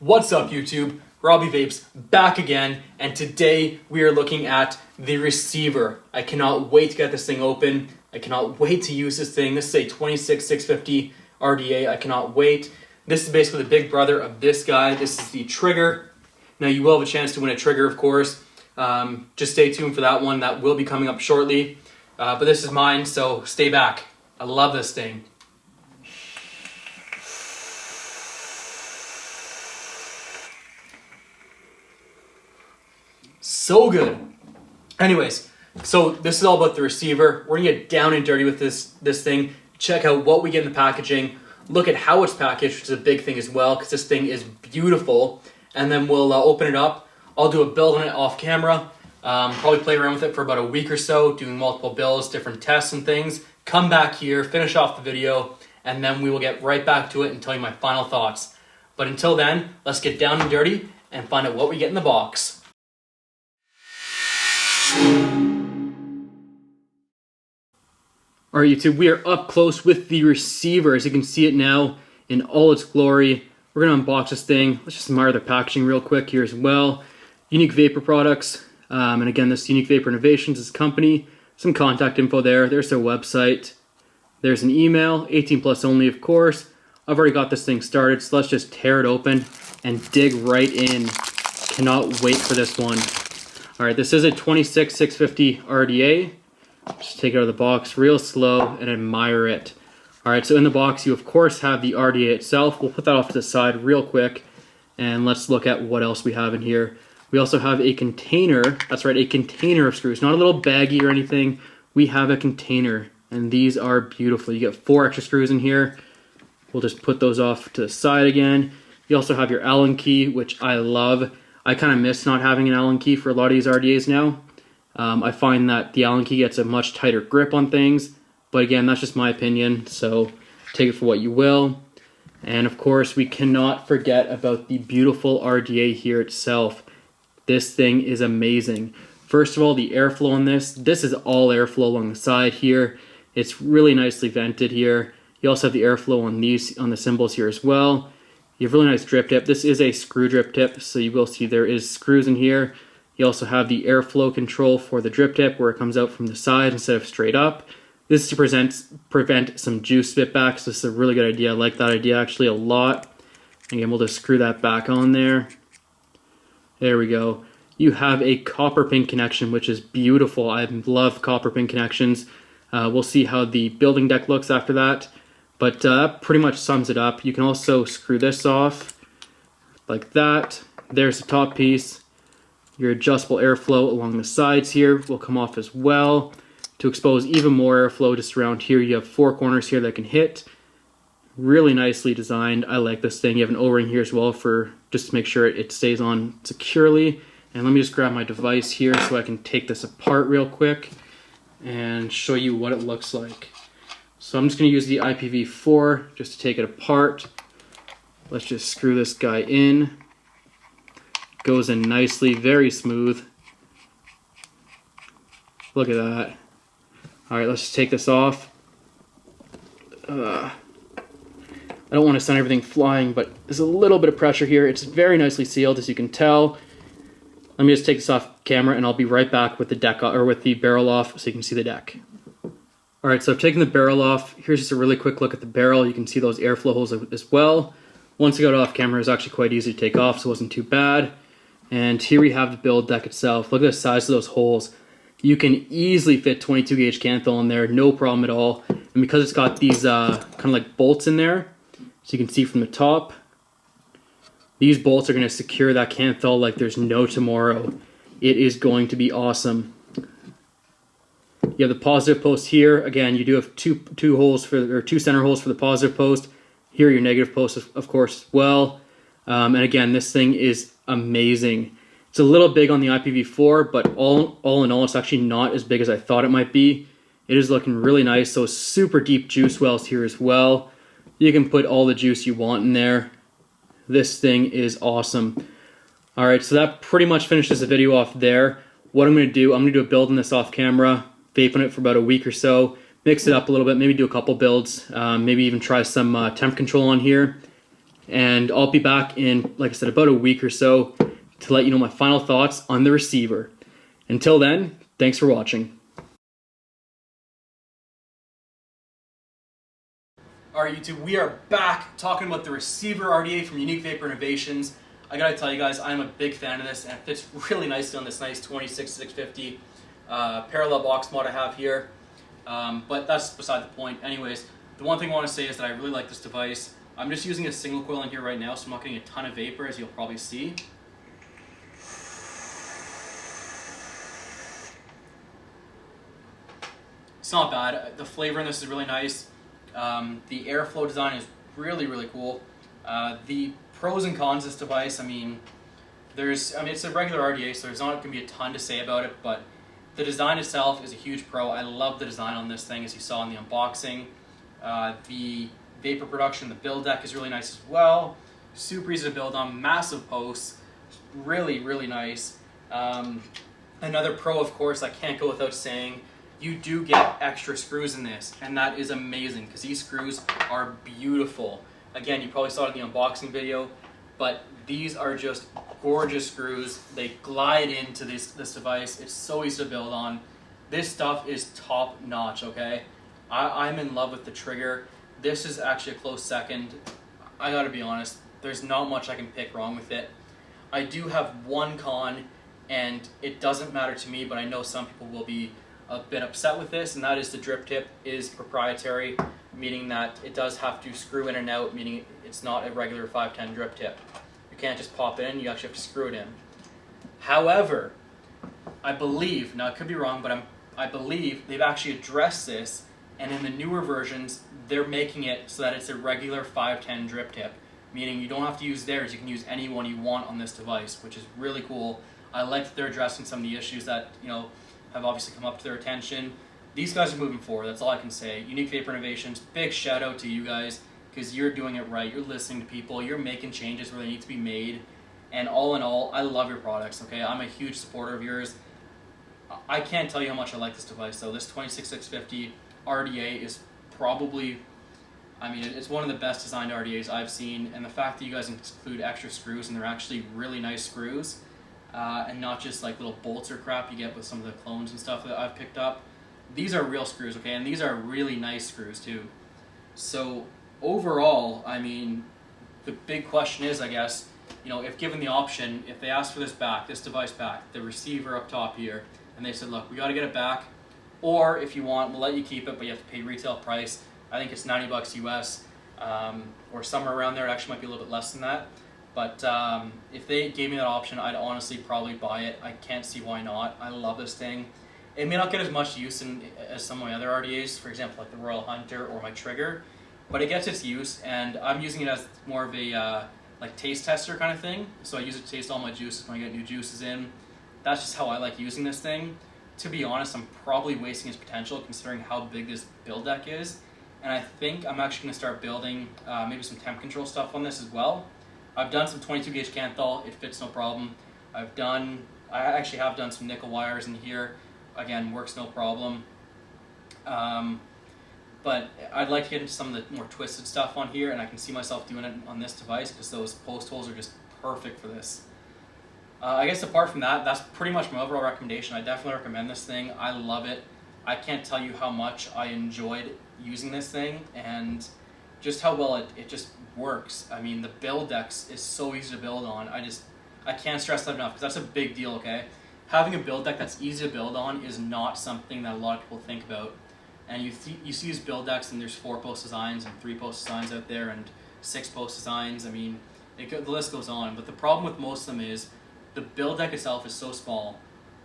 What's up YouTube? Robbie Vapes back again, and today we are looking at the receiver. I cannot wait to get this thing open. I cannot wait to use this thing. This is a 26650 RDA. I cannot wait. This is basically the big brother of this guy. This is the trigger. Now you will have a chance to win a trigger, of course. Just stay tuned for that one. That will be coming up shortly. But this is mine, so stay back. I love this thing. So good. Anyways, so this is all about the receiver. We're gonna get down and dirty with this thing. Check out what we get in the packaging. Look at how it's packaged, which is a big thing as well, because this thing is beautiful. And then we'll open it up. I'll do a build on it off camera. Probably play around with it for about a week or so, doing multiple builds, different tests and things. Come back here, finish off the video, and then we will get right back to it and tell you my final thoughts. But until then, let's get down and dirty and find out what we get in the box. Alright YouTube, we are up close with the receiver. As you can see it now in all its glory. We're going to unbox this thing. Let's just admire the packaging real quick here as well. Unique Vapor Products. And again, this Unique Vapor Innovations is a company. Some contact info there. There's their website. There's an email. 18 plus only, of course. I've already got this thing started, so let's just tear it open and dig right in. Cannot wait for this one. Alright, this is a 26650 RDA. Just take it out of the box real slow and admire it. Alright, so in the box you of course have the RDA itself. We'll put that off to the side real quick and let's look at what else we have in here. We also have a container, that's right, a container of screws. Not a little baggie or anything. We have a container and these are beautiful. You get 4 extra screws in here. We'll just put those off to the side again. You also have your Allen key, which I love. I kind of miss not having an Allen key for a lot of these RDAs now. I find that the Allen key gets a much tighter grip on things, but again, that's just my opinion, so take it for what you will. And of course, we cannot forget about the beautiful RDA here itself. This thing is amazing. First of all, the airflow on this is all airflow along the side here. It's really nicely vented here. You also have the airflow on the cymbals here as well. You have really nice drip tip. This is a screw drip tip, so you will see there is screws in here. You also have the airflow control for the drip tip where it comes out from the side instead of straight up. This is to prevent some juice spitbacks. This is a really good idea. I like that idea actually a lot. Again, we'll just screw that back on there. There we go. You have a copper pin connection, which is beautiful. I love copper pin connections. We'll see how the building deck looks after that. But that pretty much sums it up. You can also screw this off like that. There's the top piece. Your adjustable airflow along the sides here will come off as well to expose even more airflow. Just around here you have 4 corners here that can hit. Really nicely designed. I like this thing. You have an O-ring here as well for just to make sure it stays on securely. And let me just grab my device here so I can take this apart real quick and show you what it looks like. So I'm just going to use the IPv4 just to take it apart. Let's just screw this guy in. Goes in nicely, very smooth. Look at that. Alright, let's just take this off. I don't want to send everything flying, but there's a little bit of pressure here. It's very nicely sealed, as you can tell. Let me just take this off camera and I'll be right back with the deck or with the barrel off so you can see the deck. Alright, so I've taken the barrel off. Here's just a really quick look at the barrel. You can see those airflow holes as well. Once I got it off camera, it was actually quite easy to take off, so it wasn't too bad. And here we have the build deck itself. Look at the size of those holes. You can easily fit 22 gauge canthal in there, no problem at all. And because it's got these kind of like bolts in there, so you can see from the top, these bolts are going to secure that canthal like there's no tomorrow. It is going to be awesome. You have the positive post here. Again, you do have two center holes for the positive post. Here are your negative posts, of course, as well. And again, this thing is amazing. It's a little big on the IPv4, but all in all, it's actually not as big as I thought it might be. It is looking really nice. So super deep juice wells here as well. You can put all the juice you want in there. This thing is awesome. All right, so that pretty much finishes the video off there. What I'm going to do a build on this off camera, vape on it for about a week or so, mix it up a little bit, maybe do a couple builds, maybe even try some temp control on here. and I'll be back in, like I said, about a week or so to let you know my final thoughts on the receiver. Until then, thanks for watching. All right, YouTube, we are back talking about the receiver RDA from Unique Vapor Innovations. I gotta tell you guys, I'm a big fan of this, and it fits really nicely on this nice 26650 parallel box mod I have here. But that's beside the point. Anyways, the one thing I want to say is that I really like this device. I'm just using a single coil in here right now, so I'm not getting a ton of vapor, as you'll probably see. It's not bad. The flavor in this is really nice. The airflow design is really, really cool. The pros and cons of this device, I mean, it's a regular RDA, so there's not going to be a ton to say about it, but the design itself is a huge pro. I love the design on this thing, as you saw in the unboxing. The vapor production, the build deck is really nice as well. Super easy to build on, massive posts, really, really nice. Another pro, of course, I can't go without saying, you do get extra screws in this, and that is amazing because these screws are beautiful. Again, you probably saw it in the unboxing video, but these are just gorgeous screws. They glide into this device. It's so easy to build on. This stuff is top notch, okay? I'm in love with the trigger. This is actually a close second. I gotta be honest, there's not much I can pick wrong with it. I do have one con, and it doesn't matter to me, but I know some people will be a bit upset with this, and that is the drip tip is proprietary, meaning that it does have to screw in and out, meaning it's not a regular 510 drip tip. You can't just pop it in, you actually have to screw it in. However, I believe, now I could be wrong, but I believe they've actually addressed this, and in the newer versions, they're making it so that it's a regular 510 drip tip, meaning you don't have to use theirs, you can use any one you want on this device, which is really cool. I like that they're addressing some of the issues that, have obviously come up to their attention. These guys are moving forward, that's all I can say. Unique Vapor Innovations, big shout out to you guys, because you're doing it right, you're listening to people, you're making changes where they need to be made, and all in all, I love your products, okay? I'm a huge supporter of yours. I can't tell you how much I like this device though. This 26650 RDA is probably, it's one of the best designed RDAs I've seen, and the fact that you guys include extra screws, and they're actually really nice screws, and not just like little bolts or crap you get with some of the clones and stuff that I've picked up. These are real screws, okay, and these are really nice screws too. So overall, the big question is, I guess, if given the option, if they asked for this device back, the receiver up top here, and they said, look, we got to get it back, or if you want, we'll let you keep it, but you have to pay retail price. I think it's $90 US, or somewhere around there. It actually might be a little bit less than that. But if they gave me that option, I'd honestly probably buy it. I can't see why not. I love this thing. It may not get as much use as some of my other RDAs, for example, like the Royal Hunter or my Trigger, but it gets its use, and I'm using it as more of a like taste tester kind of thing. So I use it to taste all my juices when I get new juices in. That's just how I like using this thing. To be honest, I'm probably wasting its potential considering how big this build deck is, and I think I'm actually going to start building maybe some temp control stuff on this as well. I've done some 22 gauge Canthal, it fits no problem. I actually have done some nickel wires in here, again, works no problem. But I'd like to get into some of the more twisted stuff on here, and I can see myself doing it on this device because those post holes are just perfect for this. I guess apart from that, that's pretty much my overall recommendation. I definitely recommend this thing. I love it. I can't tell you how much I enjoyed using this thing, and just how well it just works. The build decks is so easy to build on. I can't stress that enough, because that's a big deal, okay? Having a build deck that's easy to build on is not something that a lot of people think about. And you see these build decks, and there's 4-post designs and 3-post designs out there, and 6-post designs. The list goes on. But the problem with most of them is the build deck itself is so small.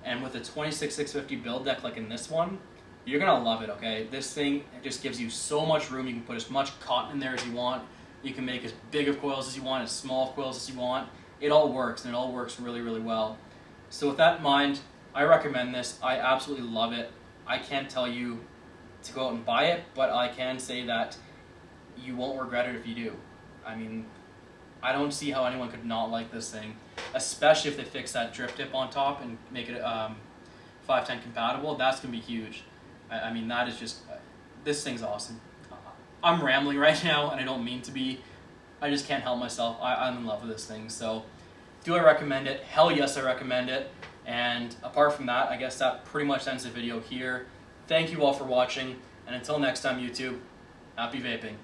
And with a 26650 build deck like in this one, you're gonna love it, okay? This thing just gives you so much room. You can put as much cotton in there as you want. You can make as big of coils as you want, as small of coils as you want. It all works, and it all works really, really well. So with that in mind, I recommend this. I absolutely love it. I can't tell you to go out and buy it, but I can say that you won't regret it if you do. I don't see how anyone could not like this thing, especially if they fix that drip tip on top and make it 510 compatible. That's gonna be huge. That is just, this thing's awesome. I'm rambling right now, and I don't mean to be, I just can't help myself. I'm in love with this thing. So do I recommend it? Hell yes, I recommend it. And apart from that, I guess that pretty much ends the video here. Thank you all for watching, and until next time, YouTube, happy vaping.